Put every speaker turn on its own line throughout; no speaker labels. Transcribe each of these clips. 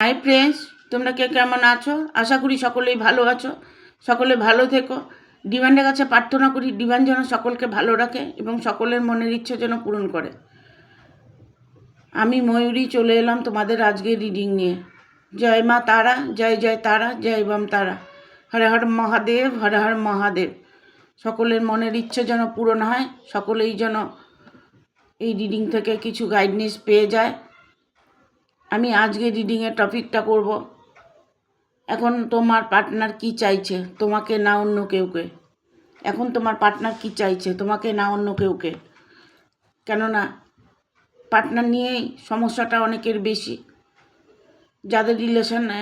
Hi friends, তোমরা কে কেমন আছো? আশা করি সকলেই ভালো আছো। সকলে ভালো থেকো। ডিভাইনের কাছে প্রার্থনা করি ডিভাইন যেন সকলকে ভালো রাখে এবং সকলের মনের ইচ্ছে যেন পূরণ করে। আমি ময়ূরী চলে এলাম তোমাদের আজকে রিডিং নিয়ে। জয় মা তারা, জয় জয় তারা, জয় বাম তারা। হর হর মহাদেব, হর হর মহাদেব। সকলের মনের ইচ্ছে যেন পূরণ হয়, সকলেই যেন এই রিডিং থেকে কিছু গাইডনেস পেয়ে যায়। আমি আজকে রিডিংয়ের টপিকটা করব, এখন তোমার পার্টনার কি চাইছে, তোমাকে না অন্য কেউকে। এখন তোমার পার্টনার কি চাইছে, তোমাকে না অন্য কেউকে। কেননা পার্টনার নিয়েই সমস্যাটা অনেকের বেশি। যাদের রিলেশনে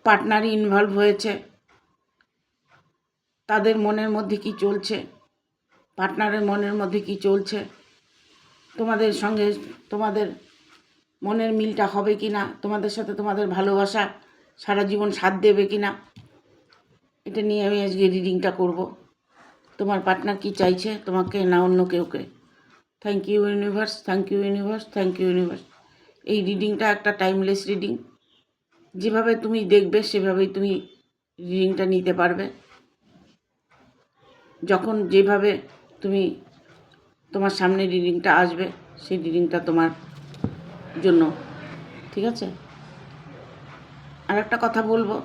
পার্টনারই ইনভলভ হয়েছে, তাদের মনের মধ্যে কি চলছে, পার্টনারের মনের মধ্যে কি চলছে, তোমাদের সঙ্গে তোমাদের মনের মিলটা হবে কি না, তোমাদের সাথে তোমাদের ভালোবাসা সারা জীবন সাথ দেবে কি না, এটা নিয়ে আমি আজকে রিডিংটা করব। তোমার পার্টনার কি চাইছে, তোমাকে না অন্য কেউকে। Thank you universe, thank you universe, thank you universe. এই রিডিংটা একটা টাইমলেস রিডিং। যেভাবে তুমি দেখবে সেভাবেই তুমি রিডিংটা নিতে পারবে। যখন যেভাবে তুমি তোমার সামনে রিডিংটা আসবে, সেই রিডিংটা তোমার জন্য, ঠিক আছে? আর একটা কথা বলবো,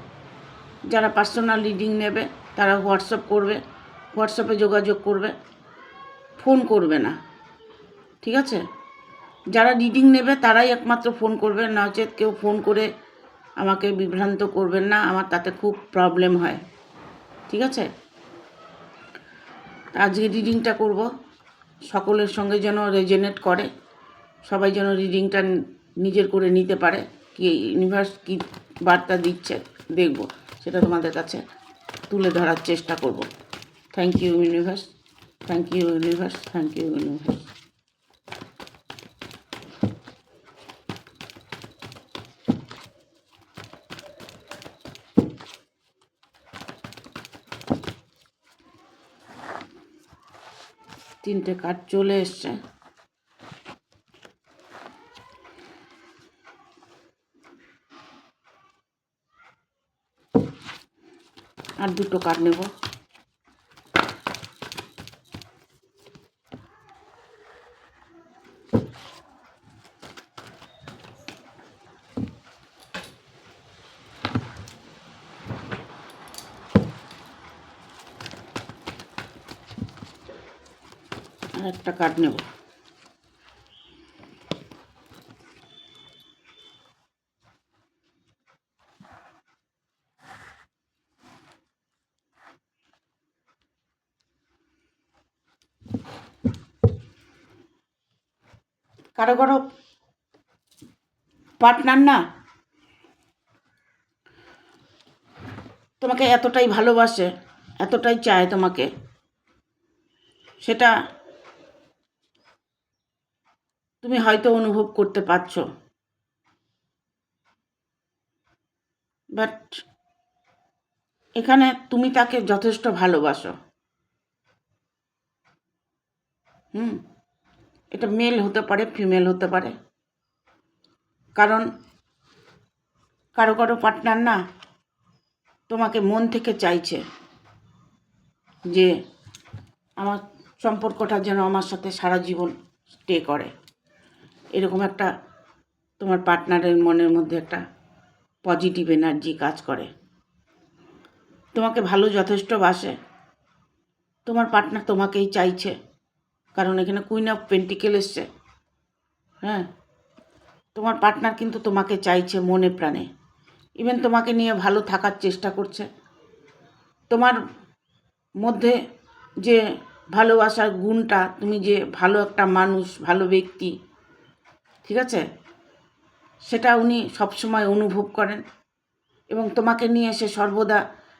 যারা পার্সোনাল রিডিং নেবে তারা হোয়াটসঅ্যাপ করবে, হোয়াটসঅ্যাপে যোগাযোগ করবে, ফোন করবে না, ঠিক আছে? যারা রিডিং নেবে তারাই একমাত্র ফোন করবে, নচেত কেউ ফোন করে আমাকে বিভ্রান্ত করবেন না, আমার তাতে খুব প্রবলেম হয়, ঠিক আছে? আজকে রিডিংটা করব, সকলের সঙ্গে যেন রেজোনেট করে, সবাই যেন রিডিংটা নিজের করে নিতে পারে। কি ইউনিভার্স কি বার্তা দিচ্ছে দেখব, সেটা তোমাদের কাছে তুলে ধরার চেষ্টা করব। Thank you universe, thank you universe, thank you universe. তিনটে কার্ড চলে এসছে। আর দুটো কার্ড নেব। আর একটা কার্ড নেব। কারো কারো পার্টনার না তোমাকে এতটাই ভালোবাসে, এতটাই চায় তোমাকে, সেটা তুমি হয়তো অনুভব করতে পারছো, বাট এখানে তুমি তাকে যথেষ্ট ভালোবাসো। এটা মেল হতে পারে, ফিমেল হতে পারে। কারণ কারো কারো পার্টনার না তোমাকে মন থেকে চাইছে যে আমার সম্পর্কটা যেন আমার সাথে সারা জীবন স্টে করে। এরকম একটা তোমার পার্টনারের মনের মধ্যে একটা পজিটিভ এনার্জি কাজ করে, তোমাকে ভালো যথেষ্ট বাসে। তোমার পার্টনার তোমাকেই চাইছে, কারণ এখানে কুইন অফ পেন্টিকেল এসছে। হ্যাঁ, তোমার পার্টনার কিন্তু তোমাকে চাইছে মনে প্রাণে, ইভেন তোমাকে নিয়ে ভালো থাকার চেষ্টা করছে। তোমার মধ্যে যে ভালোবাসার গুণটা, তুমি যে ভালো একটা মানুষ, ভালো ব্যক্তি, ঠিক আছে, সেটা উনি সবসময় অনুভব করেন এবং তোমাকে নিয়ে সে সর্বদা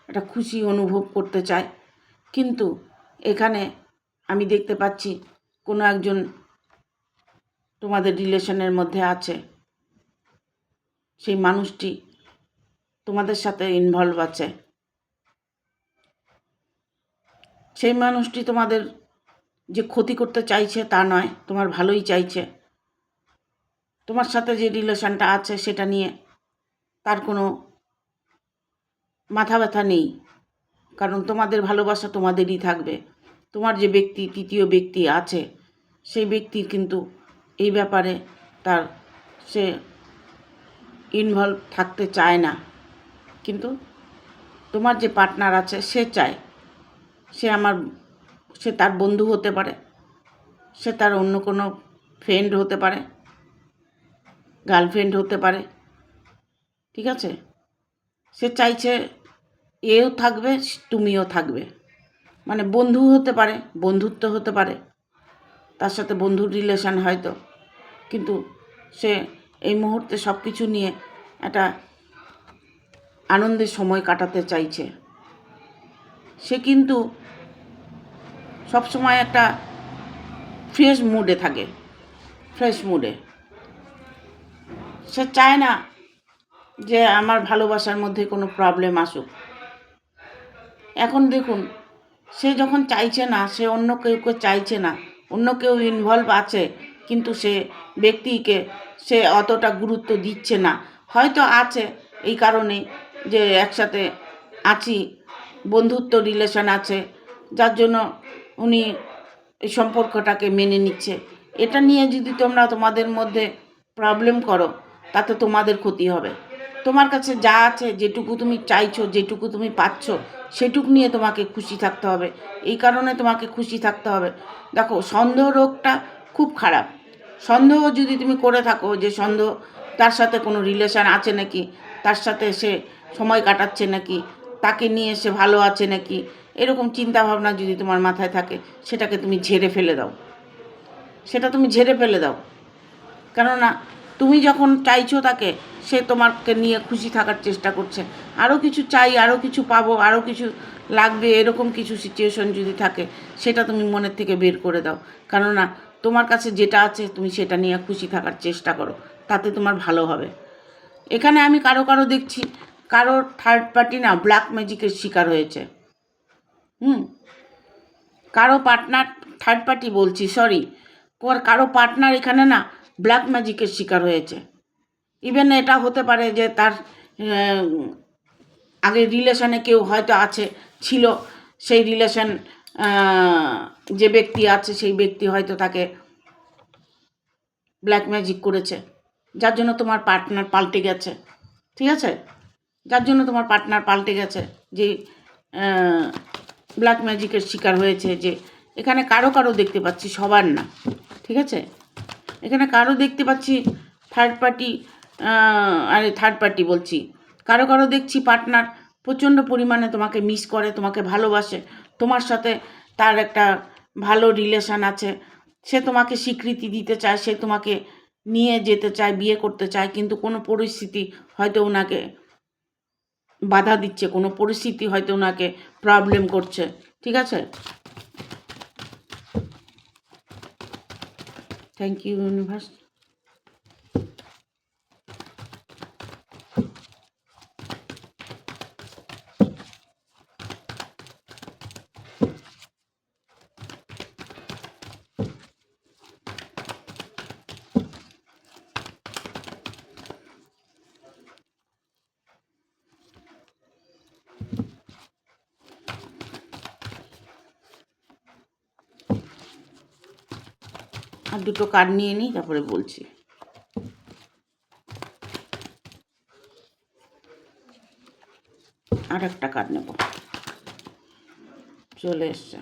একটা খুশি অনুভব করতে চায়। কিন্তু এখানে আমি দেখতে পাচ্ছি কোনো একজন তোমাদের রিলেশনের মধ্যে আছে, সেই মানুষটি তোমাদের সাথে ইনভলভ আছে। সেই মানুষটি তোমাদের যে ক্ষতি করতে চাইছে তা নয়, তোমার ভালোই চাইছে। তোমার সাথে যে রিলেশনটা আছে সেটা নিয়ে তার কোনো মাথা ব্যথা নেই, কারণ তোমাদের ভালোবাসা তোমাদেরই থাকবে। তোমার যে ব্যক্তি, তৃতীয় ব্যক্তি আছে, সেই ব্যক্তির কিন্তু এই ব্যাপারে তার সে ইনভলভ থাকতে চায় না। কিন্তু তোমার যে পার্টনার আছে সে চায়, সে তার বন্ধু হতে পারে, সে তার অন্য কোনো ফ্রেন্ড হতে পারে, গার্লফ্রেন্ড হতে পারে, ঠিক আছে? সে চাইছে এও থাকবে, তুমিও থাকবে, মানে বন্ধু হতে পারে, বন্ধুত্ব হতে পারে, তার সাথে বন্ধুর রিলেশন হয়তো, কিন্তু সে এই মুহূর্তে সব কিছু নিয়ে একটা আনন্দের সময় কাটাতে চাইছে। সে কিন্তু সবসময় একটা ফ্রেশ মুডে থাকে, ফ্রেশ মুডে। সে চায় না যে আমার ভালোবাসার মধ্যে কোনো প্রবলেম আসুক। এখন দেখুন, সে যখন চাইছে না, সে অন্য কেউকে চাইছে না, অন্য কেউ ইনভলভ আছে, কিন্তু সে ব্যক্তিকে সে অতটা গুরুত্ব দিচ্ছে না। হয়তো আছে এই কারণে যে একসাথে আছি, বন্ধুত্ব রিলেশন আছে, যার জন্য উনি এই সম্পর্কটাকে মেনে নিচ্ছে। এটা নিয়ে যদি তোমরা তোমাদের মধ্যে প্রবলেম করো, তাতে তোমাদের ক্ষতি হবে। তোমার কাছে যা আছে, যেটুকু তুমি চাইছো, যেটুকু তুমি পাচ্ছ, সেটুকু নিয়ে তোমাকে খুশি থাকতে হবে। এই কারণে তোমাকে খুশি থাকতে হবে। দেখো, সন্দেহ রোগটা খুব খারাপ। সন্দেহ যদি তুমি করে থাকো যে সন্দেহ তার সাথে কোনো রিলেশান আছে নাকি, তার সাথে সে সময় কাটাচ্ছে নাকি, তাকে নিয়ে সে ভালো আছে নাকি, এরকম চিন্তাভাবনা যদি তোমার মাথায় থাকে, সেটাকে তুমি ঝেড়ে ফেলে দাও। কেননা তুমি যখন চাইছো তাকে, সে তোমাকে নিয়ে খুশি থাকার চেষ্টা করছে। আরও কিছু চাই, আরও কিছু পাবো, আরও কিছু লাগবে, এরকম কিছু সিচুয়েশন যদি থাকে, সেটা তুমি মনের থেকে বের করে দাও। কেননা তোমার কাছে যেটা আছে তুমি সেটা নিয়ে খুশি থাকার চেষ্টা করো, তাতে তোমার ভালো হবে। এখানে আমি কারো দেখছি, কারোর থার্ড পার্টি না ব্ল্যাক ম্যাজিকের শিকার হয়েছে। কারো পার্টনার, থার্ড পার্টি বলছি, সরি, কারো পার্টনার এখানে না ব্ল্যাক ম্যাজিকের শিকার হয়েছে। ইভেন এটা হতে পারে যে তার আগে রিলেশনে কেউ হয়তো ছিল, সেই রিলেশন যে ব্যক্তি আছে সেই ব্যক্তি হয়তো তাকে ব্ল্যাক ম্যাজিক করেছে, যার জন্য তোমার পার্টনার পাল্টে গেছে। ঠিক আছে, যার জন্য তোমার পার্টনার পাল্টে গেছে, যে ব্ল্যাক ম্যাজিকের শিকার হয়েছে। যে এখানে কারো দেখতে পাচ্ছি, সবার না, ঠিক আছে? এখানে কারো দেখতে পাচ্ছি থার্ড পার্টি বলছি, কারো দেখছি পার্টনার প্রচণ্ড পরিমাণে তোমাকে মিস করে, তোমাকে ভালোবাসে, তোমার সাথে তার একটা ভালো রিলেশান আছে, সে তোমাকে স্বীকৃতি দিতে চায়, সে তোমাকে নিয়ে যেতে চায়, বিয়ে করতে চায়, কিন্তু কোনো পরিস্থিতি হয়তো ওনাকে বাধা দিচ্ছে, কোনো পরিস্থিতি হয়তো ওনাকে প্রবলেম করছে। ঠিক আছে, থ্যাংক ইউ ইউনিভার্স। আর দুটো কার্ড নিয়ে নিই, তারপরে বলছি। আর একটা কার্ড নেব, চলে এসছে।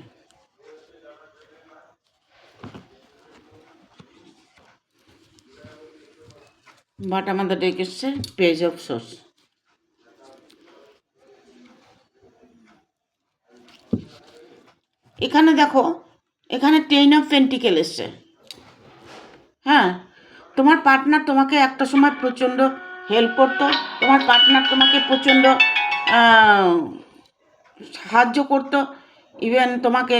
বাট আমাদের ডেক এসছে পেজ অফ সোর্স। এখানে দেখো, এখানে 10 অফ পেন্টিকেল এসছে। হ্যাঁ, তোমার পার্টনার তোমাকে একটা সময় প্রচণ্ড হেল্প করতো, তোমার পার্টনার তোমাকে প্রচণ্ড সাহায্য করতো, ইভেন তোমাকে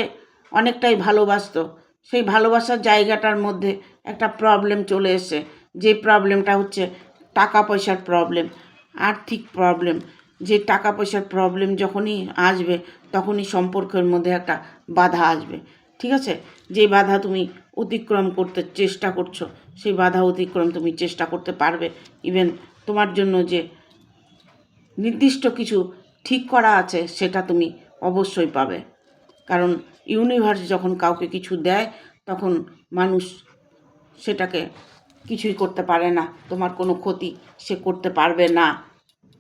অনেকটাই ভালোবাসতো। সেই ভালোবাসার জায়গাটার মধ্যে একটা প্রবলেম চলে এসছে, যে প্রবলেমটা হচ্ছে টাকা পয়সার প্রবলেম, আর্থিক প্রবলেম। যে টাকা পয়সার প্রবলেম যখনই আসবে, তখনই সম্পর্কের মধ্যে একটা বাধা আসবে। ঠিক আছে, যে বাধা তুমি অতিক্রম করতে চেষ্টা করছো, সেই বাধা অতিক্রম তুমি চেষ্টা করতে পারবে। ইভেন তোমার জন্য যে নির্দিষ্ট কিছু ঠিক করা আছে সেটা তুমি অবশ্যই পাবে। কারণ ইউনিভার্স যখন কাউকে কিছু দেয় তখন মানুষ সেটাকে কিছুই করতে পারে না, তোমার কোনো ক্ষতি সে করতে পারবে না।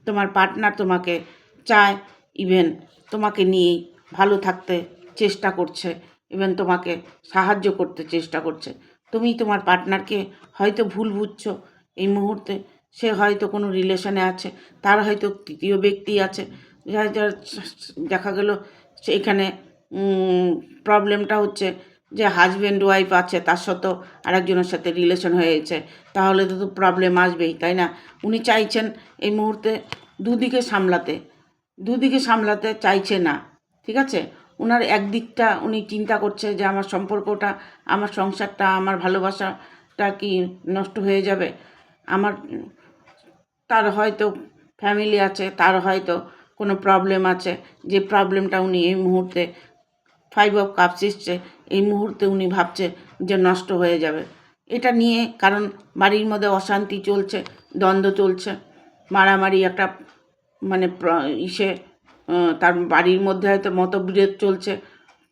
তোমার পার্টনার তোমাকে চায়, ইভেন তোমাকে নিয়েই ভালো থাকতে চেষ্টা করছে, ইভেন তোমাকে সাহায্য করতে চেষ্টা করছে। তুমি তোমার পার্টনারকে হয়তো ভুল বুঝছো এই মুহূর্তে। সে হয়তো কোনো রিলেশনে আছে, তার হয়তো তৃতীয় ব্যক্তি আছে। দেখা গেল এখানে প্রবলেমটা হচ্ছে যে হাজব্যান্ড ওয়াইফ আছে, তার সাথেও আরেকজনের সাথে রিলেশন হয়েছে, তাহলে তো প্রবলেম আসবেই, তাই না? উনি চাইছেন এই মুহূর্তে দুদিকে সামলাতে চাইছে না, ঠিক আছে? ওনার একদিকটা উনি চিন্তা করছে যে আমার সম্পর্কটা, আমার সংসারটা, আমার ভালোবাসাটা কি নষ্ট হয়ে যাবে। তার হয়তো ফ্যামিলি আছে, তার হয়তো কোনো প্রবলেম আছে, যে প্রবলেমটা উনি এই মুহূর্তে 5 অফ কাপস এসছে, এই মুহূর্তে উনি ভাবছে যে নষ্ট হয়ে যাবে এটা নিয়ে। কারণ বাড়ির মধ্যে অশান্তি চলছে, দ্বন্দ্ব চলছে, মারামারি একটা মানে তার বাড়ির মধ্যে হয়তো মতবিরোধ চলছে,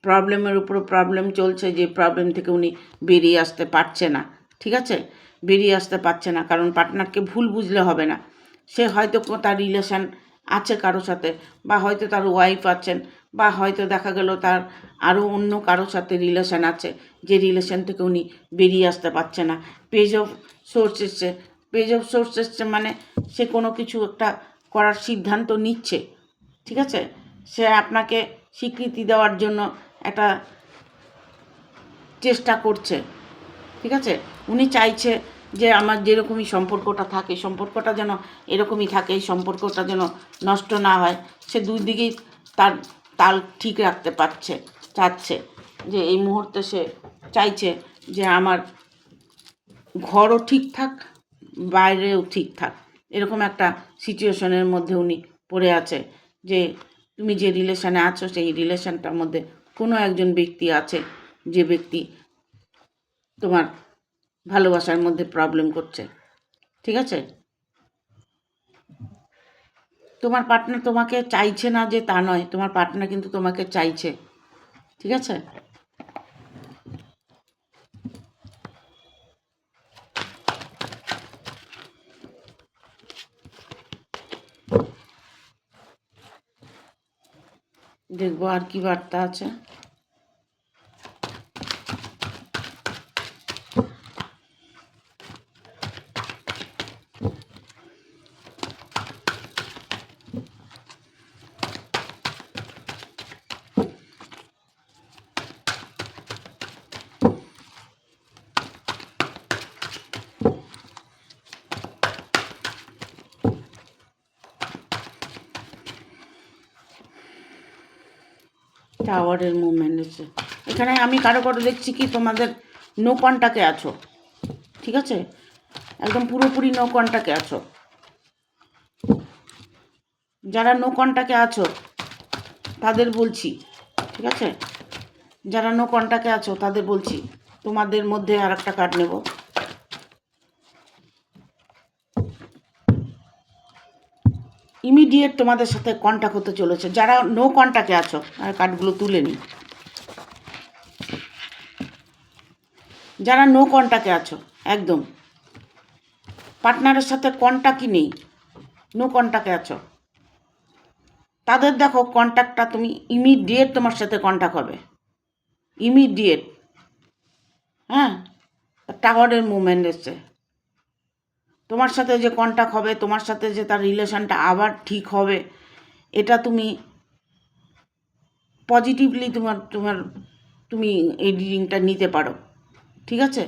প্রবলেমের উপর প্রবলেম চলছে, যে প্রবলেম থেকে উনি বেরিয়ে আসতে পারছে না, ঠিক আছে? বেরিয়ে আসতে পারছে না কারণ পার্টনারকে ভুল বুঝলে হবে না। সে হয়তো তার রিলেশান আছে কারো সাথে, বা হয়তো তার ওয়াইফ আছেন, বা হয়তো দেখা গেল তার আরও অন্য কারোর সাথে রিলেশান আছে, যে রিলেশান থেকে উনি বেরিয়ে আসতে পারছে না। পেজ অফ সোর্স এসছে মানে সে কোনো কিছু একটা করার সিদ্ধান্ত নিচ্ছে, ঠিক আছে? সে আপনাকে স্বীকৃতি দেওয়ার জন্য একটা চেষ্টা করছে, ঠিক আছে? উনি চাইছে যে আমার যেরকমই সম্পর্কটা থাকে, সম্পর্কটা যেন এরকমই থাকে, এই সম্পর্কটা যেন নষ্ট না হয়। সে দুই দিকেই তার তাল ঠিক রাখতে চাচ্ছে যে এই মুহূর্তে সে চাইছে যে আমার ঘরও ঠিক থাক, বাইরেও ঠিক থাক। এরকম একটা সিচুয়েশনের মধ্যে উনি পড়ে আছে যে তুমি যে রিলেশানে আছো সেই রিলেশানটার মধ্যে কোনো একজন ব্যক্তি আছে, যে ব্যক্তি তোমার ভালোবাসার মধ্যে প্রবলেম করছে, ঠিক আছে? তোমার পার্টনার তোমাকে চাইছে না যে তা নয়, তোমার পার্টনার কিন্তু তোমাকে চাইছে, ঠিক আছে? দেখবো আর কি বার্তা আছে। টাওয়ারের মুভমেন্ট হচ্ছে এখানে। আমি কারো দেখছি কি তোমাদের নো কন্টাক্টে আছো, ঠিক আছে? একদম পুরোপুরি নো কন্টাক্টে আছো। যারা নো কন্টাক্টে আছো তাদের বলছি, ঠিক আছে? যারা নো কন্টাক্টে আছো তাদের বলছি, তোমাদের মধ্যে আর একটা কার্ড নেব। ইমিডিয়েট তোমাদের সাথে কন্ট্যাক্ট হতে চলেছে। যারা নো কন্ট্যাক্টে আছো, আর কার্ডগুলো তুলে নিই। যারা নো কন্ট্যাক্টে আছো, একদম পার্টনারের সাথে কন্ট্যাক্টই নেই, নো কন্ট্যাক্টে আছো, তাদের দেখো কন্ট্যাক্টটা তুমি ইমিডিয়েট তোমার সাথে কন্ট্যাক্ট হবে, ইমিডিয়েট। হ্যাঁ, টাওয়ারের মুভমেন্ট এসছে। তোমার সাথে যে কন্ট্যাক্ট হবে, তোমার সাথে যে তার রিলেশনটা আবার ঠিক হবে, এটা তুমি পজিটিভলি তুমি এই রিডিংটা নিতে পারো, ঠিক আছে?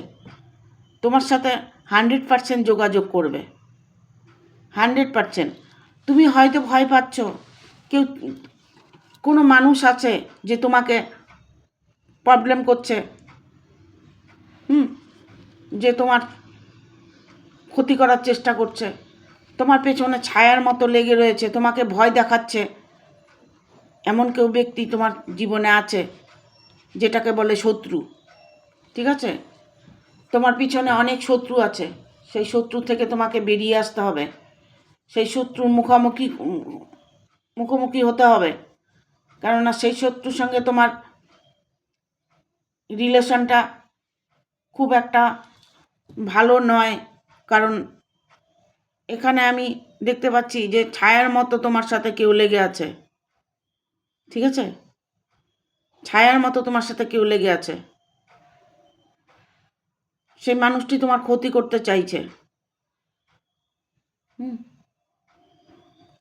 তোমার সাথে 100% যোগাযোগ করবে, 100%। তুমি হয়তো ভয় পাচ্ছ, কোনো মানুষ আছে যে তোমাকে প্রবলেম করছে, যে তোমার ক্ষতি করার চেষ্টা করছে, তোমার পেছনে ছায়ার মতো লেগে রয়েছে, তোমাকে ভয় দেখাচ্ছে। এমন কেউ ব্যক্তি তোমার জীবনে আছে যেটাকে বলে শত্রু, ঠিক আছে? তোমার পিছনে অনেক শত্রু আছে, সেই শত্রু থেকে তোমাকে বেরিয়ে আসতে হবে, সেই শত্রুর মুখোমুখি হতে হবে। কেননা সেই শত্রুর সঙ্গে তোমার রিলেশনটা খুব একটা ভালো নয়। কারণ এখানে আমি দেখতে পাচ্ছি যে ছায়ার মতো তোমার সাথে কেউ লেগে আছে, ঠিক আছে? ছায়ার মতো তোমার সাথে কেউ লেগে আছে। সেই মানুষটি তোমার ক্ষতি করতে চাইছে।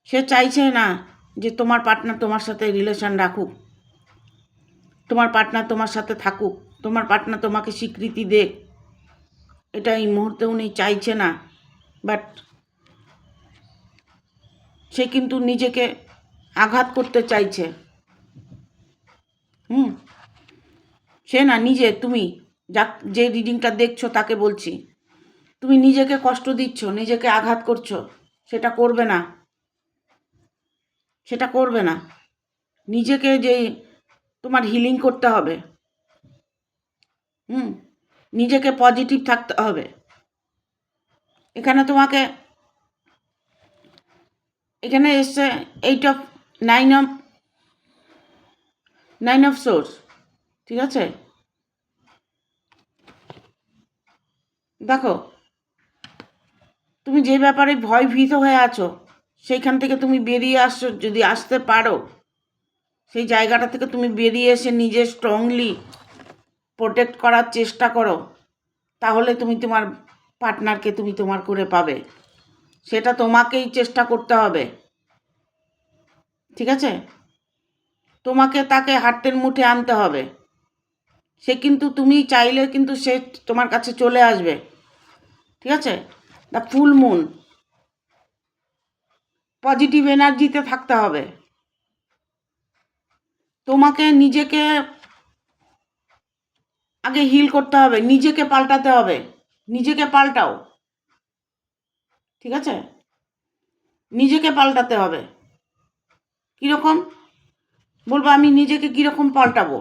সে চাইছে না যে তোমার পার্টনার তোমার সাথে রিলেশন রাখুক, তোমার পার্টনার তোমার সাথে থাকুক, তোমার পার্টনার তোমাকে স্বীকৃতি দেখ। এটা এই মুহূর্তে উনি চাইছে না। বাট সে কিন্তু নিজেকে আঘাত করতে চাইছে। সে না, নিজে, তুমি যে রিডিংটা দেখছো তাকে বলছি, তুমি নিজেকে কষ্ট দিচ্ছ, নিজেকে আঘাত করছো। সেটা করবে না, সেটা করবে না। নিজেকে যে তোমার হিলিং করতে হবে, নিজেকে পজিটিভ থাকতে হবে। এখানে এসছে নাইন অফ সোর্স, ঠিক আছে? দেখো, তুমি যে ব্যাপারে ভীত হয়ে আছো, সেইখান থেকে তুমি বেরিয়ে আসছো। যদি আসতে পারো, সেই জায়গাটা থেকে তুমি বেরিয়ে এসে নিজে স্ট্রংলি প্রোটেক্ট করার চেষ্টা করো, তাহলে তুমি তোমার পার্টনারকে তুমি তোমার করে পাবে। সেটা তোমাকেই চেষ্টা করতে হবে, ঠিক আছে? তোমাকে তাকে হাতের মুঠে আনতে হবে। সে কিন্তু, তুমি চাইলে কিন্তু সে তোমার কাছে চলে আসবে, ঠিক আছে? দ্য ফুল মুন, পজিটিভ এনার্জিতে থাকতে হবে। তোমাকে নিজেকে আগে হিল করতে হবে, নিজেকে পাল্টাতে হবে। নিজেকে পাল্টাও, ঠিক আছে? নিজেকে পাল্টাতে হবে। কীরকম বলবো, আমি নিজেকে কীরকম পাল্টাবো?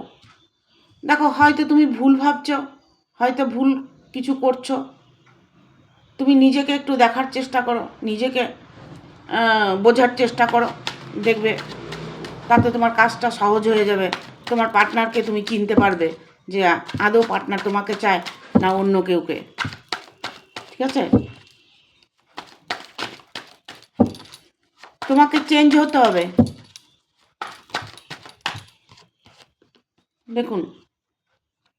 দেখো, হয়তো তুমি ভুল ভাবছো, হয়তো ভুল কিছু করছো। তুমি নিজেকে একটু দেখার চেষ্টা করো, নিজেকে বোঝার চেষ্টা করো, দেখবে তাতে তোমার কাজটা সহজ হয়ে যাবে। তোমার পার্টনারকে তুমি চিনতে পারবে যে আদৌ পার্টনার তোমাকে চায় না অন্য কেউকে, ঠিক আছে? তোমাকে চেঞ্জ হতে হবে।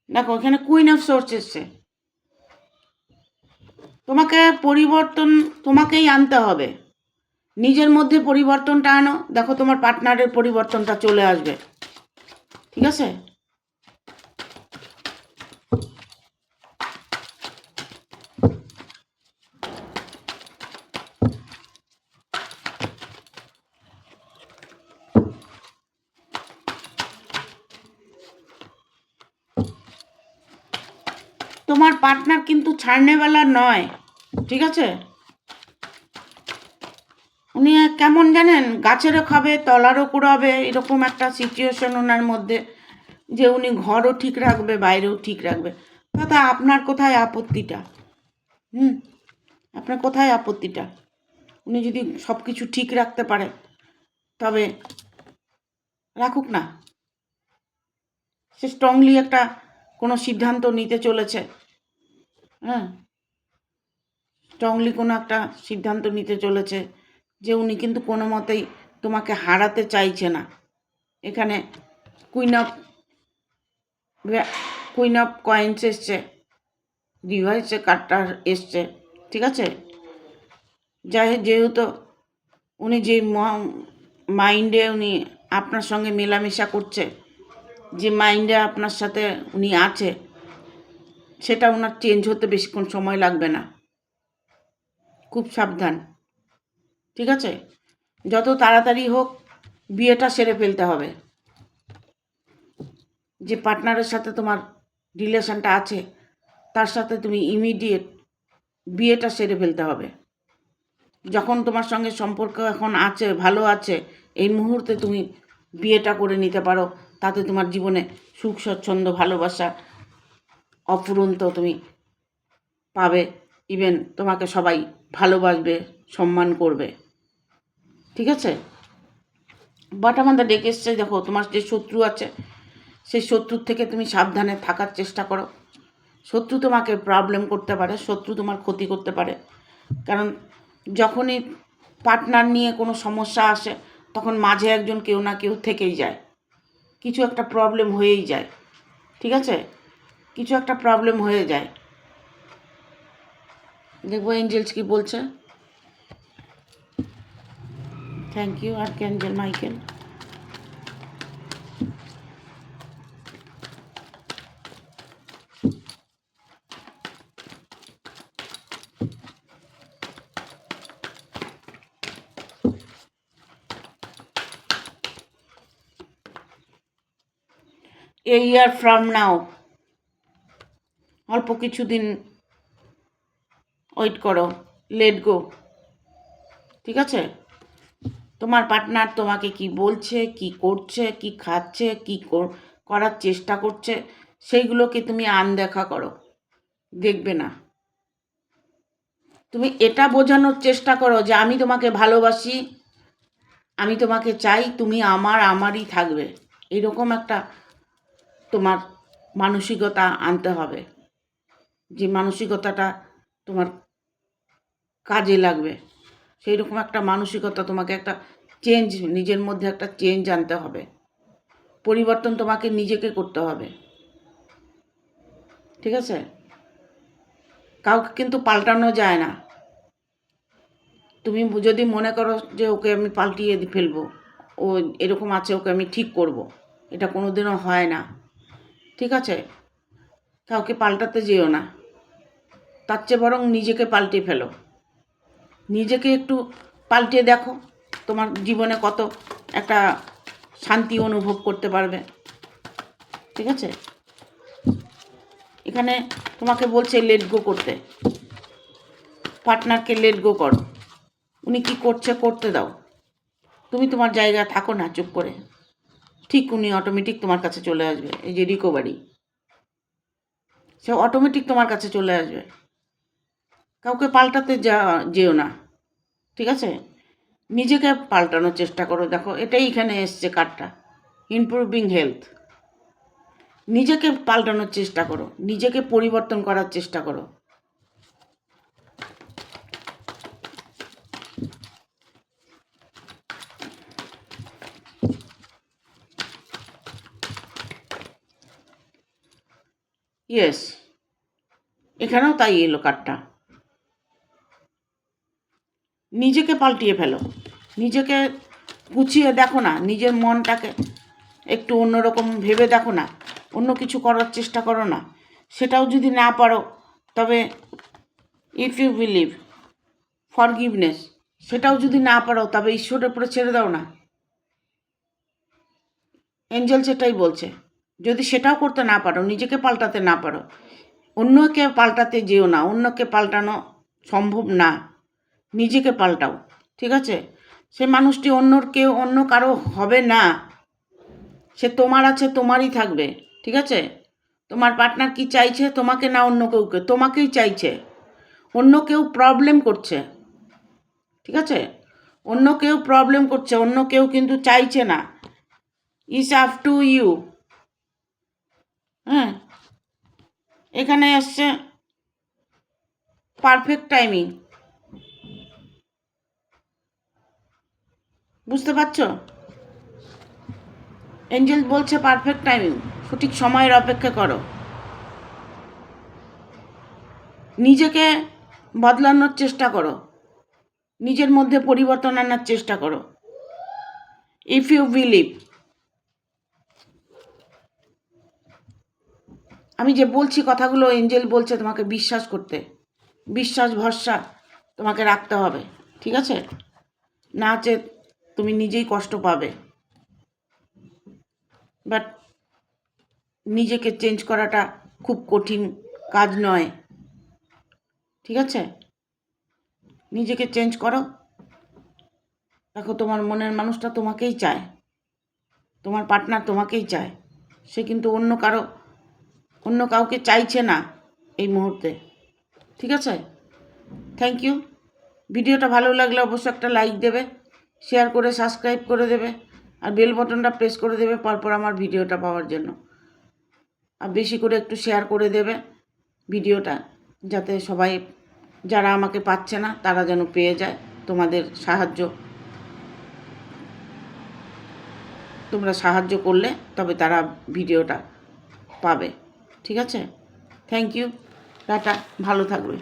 দেখো এখানে কুইন অফ সোর্স এসছে। পরিবর্তন তোমাকেই আনতে হবে। নিজের মধ্যে পরিবর্তনটা আনো, দেখো তোমার পার্টনারের পরিবর্তনটা চলে আসবে, ঠিক আছে? তোমার পার্টনার কিন্তু ছাড়নেওয়ালা নয়, ঠিক আছে? উনি কেমন জানেন, গাছেরও খাবে তলারও কুড়াবে, এরকম একটা সিচুয়েশন ওনার মধ্যে, যে উনি ঘরও ঠিক রাখবে বাইরেও ঠিক রাখবে। দাদা, আপনার কোথায় আপত্তিটা? আপনার কোথায় আপত্তিটা? উনি যদি সব কিছু ঠিক রাখতে পারে তবে রাখুক না। সে স্ট্রংলি একটা কোনো সিদ্ধান্ত নিতে চলেছে, স্ট্রংলি কোনো একটা সিদ্ধান্ত নিতে চলেছে যে উনি কিন্তু কোনো মতেই তোমাকে হারাতে চাইছে না। এখানে কুইন অফ কয়েন্স এসছে, রিভার্সে কার্ডটা এসছে, ঠিক আছে? যেহেতু উনি যে মাইন্ডে উনি আপনার সঙ্গে মেলামেশা করছে, যে মাইন্ডে আপনার সাথে উনি আছে, সেটা ওনার চেঞ্জ হতে বেশিক্ষণ সময় লাগবে না। খুব সাবধান, ঠিক আছে? যত তাড়াতাড়ি হোক বিয়েটা সেরে ফেলতে হবে। যে পার্টনারের সাথে তোমার রিলেশনটা আছে তার সাথে তুমি ইমিডিয়েট বিয়েটা সেরে ফেলতে হবে। যখন তোমার সঙ্গে সম্পর্ক এখন আছে, ভালো আছে, এই মুহূর্তে তুমি বিয়েটা করে নিতে পারো। তাতে তোমার জীবনে সুখ স্বচ্ছন্দ ভালোবাসা অফুরন্ত তুমি পাবে, ইভেন তোমাকে সবাই ভালোবাসবে, সম্মান করবে, ঠিক আছে। বাট আমাদের ডেকে এসছে, দেখো তোমার যে শত্রু আছে সেই শত্রুর থেকে তুমি সাবধানে থাকার চেষ্টা করো। শত্রু তোমাকে প্রবলেম করতে পারে, শত্রু তোমার ক্ষতি করতে পারে, কারণ যখনই পার্টনার নিয়ে কোনো সমস্যা আসে তখন মাঝে একজন কেউ না কেউ থেকেই যায়, কিছু একটা প্রবলেম হয়েই যায়, ঠিক আছে, কিছু একটা প্রবলেম হয়ে যায়। দেখবো এঞ্জেলস কি বলছে। Thank you archangel Michael. A year from now, অল্প কিছুদিন ওয়েট করো, লেট গো, ঠিক আছে। তোমার পার্টনার তোমাকে কি বলছে, কি করছে, কি খাচ্ছে, কি করার চেষ্টা করছে, সেইগুলোকে তুমি আনদেখা করো, দেখবে না। তুমি এটা বোঝানোর চেষ্টা করো যে আমি তোমাকে ভালোবাসি, আমি তোমাকে চাই, তুমি আমারই থাকবে, এরকম একটা তোমার মানসিকতা আনতে হবে, যে মানসিকতাটা তোমার কাজে লাগবে। সেই রকম একটা মানসিকতা তোমাকে, একটা চেঞ্জ, নিজের মধ্যে একটা চেঞ্জ আনতে হবে, পরিবর্তন তোমাকে নিজেকে করতে হবে, ঠিক আছে। কাউকে কিন্তু পাল্টানো যায় না। তুমি যদি মনে করো যে ওকে আমি পাল্টিয়ে ফেলবো, ও এরকম আছে, ওকে আমি ঠিক করব, এটা কোনোদিনও হয় না, ঠিক আছে। কাউকে পাল্টাতে যেও না, তার চেয়ে বরং নিজেকে পাল্টে ফেলো, নিজেকে একটু পাল্টে দেখো, তোমার জীবনে কত একটা শান্তি অনুভব করতে পারবে, ঠিক আছে। এখানে তোমাকে বলছে লেট গো করতে, পার্টনারকে লেট গো করো, উনি কি করছে করতে দাও, তুমি তোমার জায়গায় থাকো না চুপ করে, ঠিক উনি অটোমেটিক তোমার কাছে চলে আসবে। এই যে রিকভারি, সে অটোমেটিক তোমার কাছে চলে আসবে, কাউকে পাল্টাতে যেও না, ঠিক আছে। নিজেকে পাল্টানোর চেষ্টা করো। দেখো এটাই এখানে এসছে কার্ডটা, ইমপ্রুভিং হেলথ। নিজেকে পাল্টানোর চেষ্টা করো, নিজেকে পরিবর্তন করার চেষ্টা করো। ইয়েস, এখানেও তাই এলো কার্ডটা। নিজেকে পাল্টিয়ে ফেলো, নিজেকে গুছিয়ে দেখো না, নিজের মনটাকে একটু অন্যরকম ভেবে দেখো না, অন্য কিছু করার চেষ্টা করো না। সেটাও যদি না পারো, তবে ইফ ইউ বিলিভ ফরগিভনেস, সেটাও যদি না পারো তবে ঈশ্বরের উপরে ছেড়ে দাও না। এঞ্জেল সেটাই বলছে, যদি সেটাও করতে না পারো, নিজেকে পাল্টাতে না পারো, অন্যকে পাল্টাতে যেও না, অন্যকে পাল্টানো সম্ভব না, নিজেকে পাল্টাও, ঠিক আছে। সে মানুষটি অন্য কারো হবে না, সে তোমার আছে, তোমারই থাকবে, ঠিক আছে। তোমার পার্টনার কি চাইছে, তোমাকে না অন্য কেউকে, তোমাকেই চাইছে। অন্য কেউ প্রবলেম করছে, ঠিক আছে, অন্য কেউ প্রবলেম করছে, অন্য কেউ কিন্তু চাইছে না। It's up to you. হ্যাঁ, এখানে এসছে পারফেক্ট টাইমিং, বুঝতে পারছো? এঞ্জেল বলছে পারফেক্ট টাইমিং, সঠিক সময়ের অপেক্ষা করো, নিজেকে বদলানোর চেষ্টা করো, নিজের মধ্যে পরিবর্তন আনার চেষ্টা করো। ইফ ইউ বিলিভ, আমি যে বলছি কথাগুলো, এঞ্জেল বলছে তোমাকে বিশ্বাস করতে, বিশ্বাস ভরসা তোমাকে রাখতে হবে, ঠিক আছে। না যে তুমি নিজেই কষ্ট পাবে। বাট নিজেকে চেঞ্জ করাটা খুব কঠিন কাজ নয়, ঠিক আছে। নিজেকে চেঞ্জ করো। দেখো তোমার মনের মানুষটা তোমাকেই চায়, তোমার পার্টনার তোমাকেই চায়, সে কিন্তু অন্য কাউকে চাইছে না এই মুহূর্তে, ঠিক আছে? Thank you. ভিডিওটা ভালো লাগলে অবশ্যই একটা লাইক দেবে, শেয়ার করে সাবস্ক্রাইব করে দেবে, আর বেল বাটনটা প্রেস করে দেবে পরপর আমার ভিডিওটা পাওয়ার জন্য। আর বেশি করে একটু শেয়ার করে দেবে ভিডিওটা, যাতে সবাই যারা আমাকে পাচ্ছে না তারা যেন পেয়ে যায়। তোমাদের সাহায্য, তোমরা সাহায্য করলে তবে তারা ভিডিওটা পাবে। ঠিক আছে? থ্যাংক ইউ, টাটা, ভালো থাকবে।